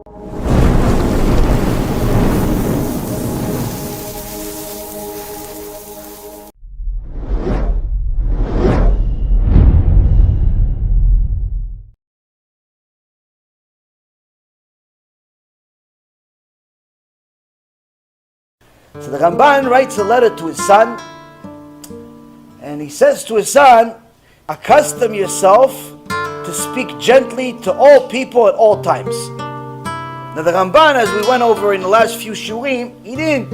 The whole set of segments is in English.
So the Ramban writes a letter to his son, and he says to his son, accustom yourself to speak gently to all people at all times. Now the Ramban, as we went over in the last few shurim, he didn't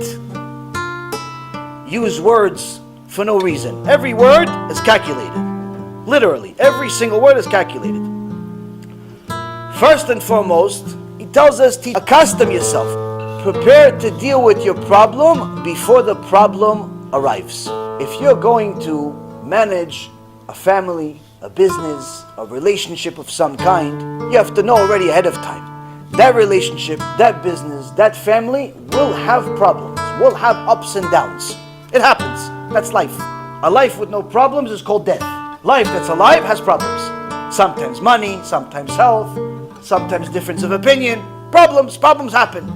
use words for no reason. Every word is calculated. Literally, every single word is calculated. First and foremost, he tells us to accustom yourself. Prepare to deal with your problem before the problem arrives. If you're going to manage a family, a business, a relationship of some kind, you have to know already ahead of time. That relationship, that business, that family will have problems, will have ups and downs. It happens. That's life. A life with no problems is called death. Life that's alive has problems. Sometimes money, sometimes health, sometimes difference of opinion. Problems happen.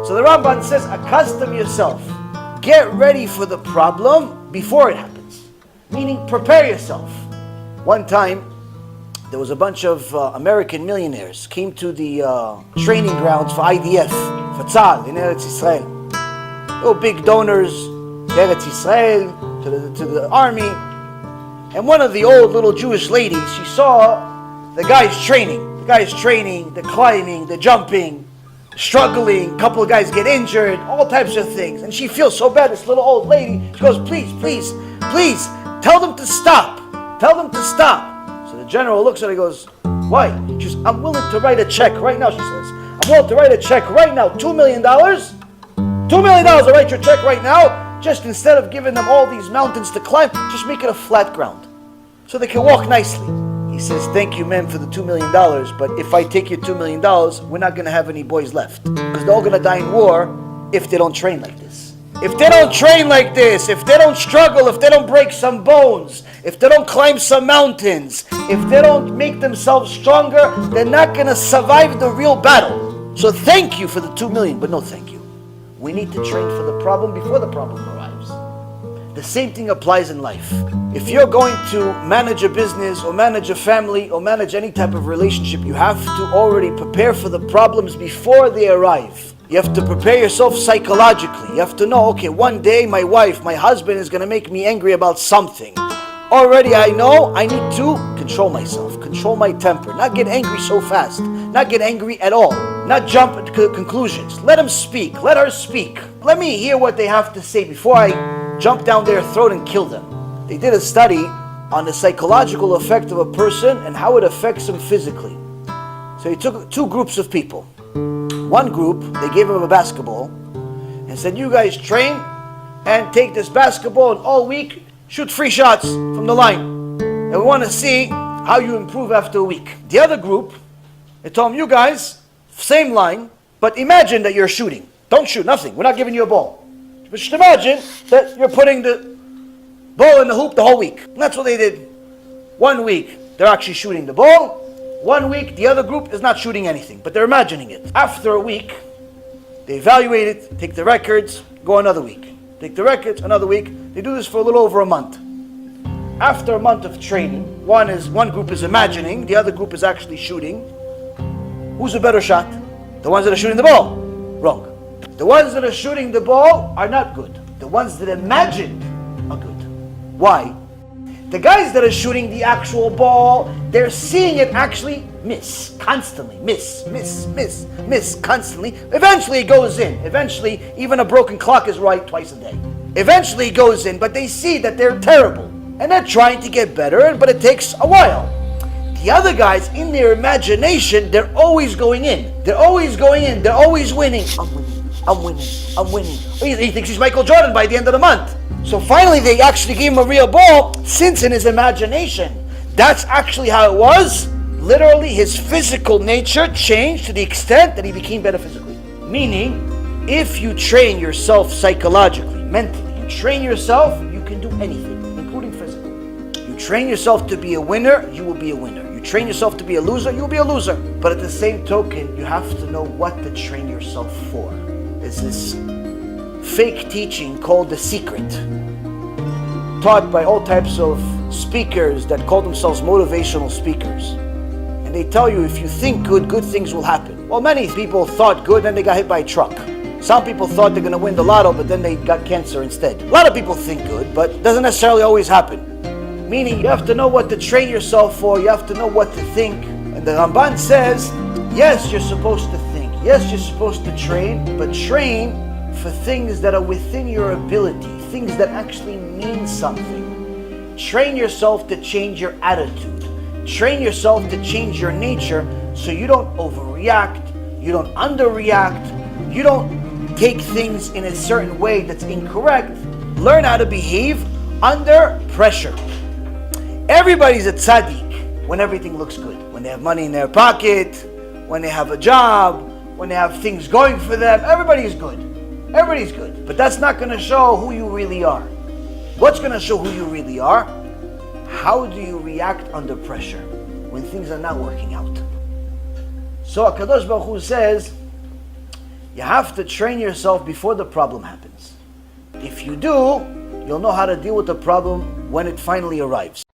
So the Ramban says, accustom yourself. Get ready for the problem before it happens. Meaning, prepare yourself. One time, there was a bunch of American millionaires came to the training grounds for IDF, for Tzal, in Eretz Yisrael. They were big donors to Eretz Yisrael, to the army. And one of the old little Jewish ladies, she saw the guys training. The guys training, the climbing, the jumping, struggling, a couple of guys get injured, all types of things. And she feels so bad, this little old lady. She goes, please, tell them to stop. Tell them to stop. So the general looks at her and goes, why? She says, I'm willing to write a check right now, she says. I'm willing to write a check right now, $2 million. $2 million, I'll write your check right now. Just instead of giving them all these mountains to climb, just make it a flat ground so they can walk nicely. He says, thank you, man, for the $2 million, but if I take your $2 million, we're not going to have any boys left. Because they're all going to die in war if they don't train like this. If they don't train like this, if they don't struggle, if they don't break some bones, if they don't climb some mountains, if they don't make themselves stronger, they're not going to survive the real battle. So thank you for the $2 million, but no thank you. We need to train for the problem before the problem arrives. The same thing applies in life. If you're going to manage a business or manage a family or manage any type of relationship, you have to already prepare for the problems before they arrive. You have to prepare yourself psychologically. You have to know, okay, one day my wife, my husband is going to make me angry about something. Already I know I need to control myself, control my temper, not get angry so fast, not get angry at all, not jump to conclusions. Let them speak, let her speak. Let me hear what they have to say before I jump down their throat and kill them. They did a study on the psychological effect of a person and how it affects them physically. So he took two groups of people. One group, they gave them a basketball and said, you guys train and take this basketball and all week shoot 3 shots from the line. And we want to see how you improve after a week. The other group, they told them, you guys, same line, but imagine that you're shooting. Don't shoot, nothing. We're not giving you a ball. But just imagine that you're putting the ball in the hoop the whole week. And that's what they did. 1 week, they're actually shooting the ball. 1 week, the other group is not shooting anything, but they're imagining it. After a week, they evaluate it, take the records, go another week. Take the records, another week. They do this for a little over a month. After a month of training, one group is imagining, the other group is actually shooting. Who's a better shot? The ones that are shooting the ball? Wrong. The ones that are shooting the ball are not good. The ones that imagined are good. Why? The guys that are shooting the actual ball, they're seeing it actually miss constantly. Miss constantly. Eventually it goes in. Eventually, even a broken clock is right twice a day. Eventually it goes in, but they see that they're terrible. And they're trying to get better, but it takes a while. The other guys, in their imagination, they're always going in. They're always going in. They're always winning. I'm winning. He thinks he's Michael Jordan by the end of the month. So finally they actually gave him a real ball, since in his imagination, that's actually how it was. Literally his physical nature changed to the extent that he became better physically. Meaning, if you train yourself psychologically, mentally, you train yourself, you can do anything, including physical. You train yourself to be a winner, you will be a winner. You train yourself to be a loser, you will be a loser. But at the same token, you have to know what to train yourself for. There's this fake teaching called The Secret, taught by all types of speakers that call themselves motivational speakers. And they tell you if you think good, good things will happen. Well, many people thought good, then they got hit by a truck. Some people thought they're going to win the lotto, but then they got cancer instead. A lot of people think good, but it doesn't necessarily always happen. Meaning, you have to know what to train yourself for, you have to know what to think. And the Ramban says, yes, you're supposed to think. Yes, you're supposed to train, but train for things that are within your ability, things that actually mean something. Train yourself to change your attitude. Train yourself to change your nature so you don't overreact, you don't underreact, you don't take things in a certain way that's incorrect. Learn how to behave under pressure. Everybody's a tzaddik when everything looks good. When they have money in their pocket, when they have a job, when they have things going for them, everybody's good. Everybody's good. But that's not going to show who you really are. What's going to show who you really are? How do you react under pressure when things are not working out? So HaKadosh Baruch Hu says, you have to train yourself before the problem happens. If you do, you'll know how to deal with the problem when it finally arrives.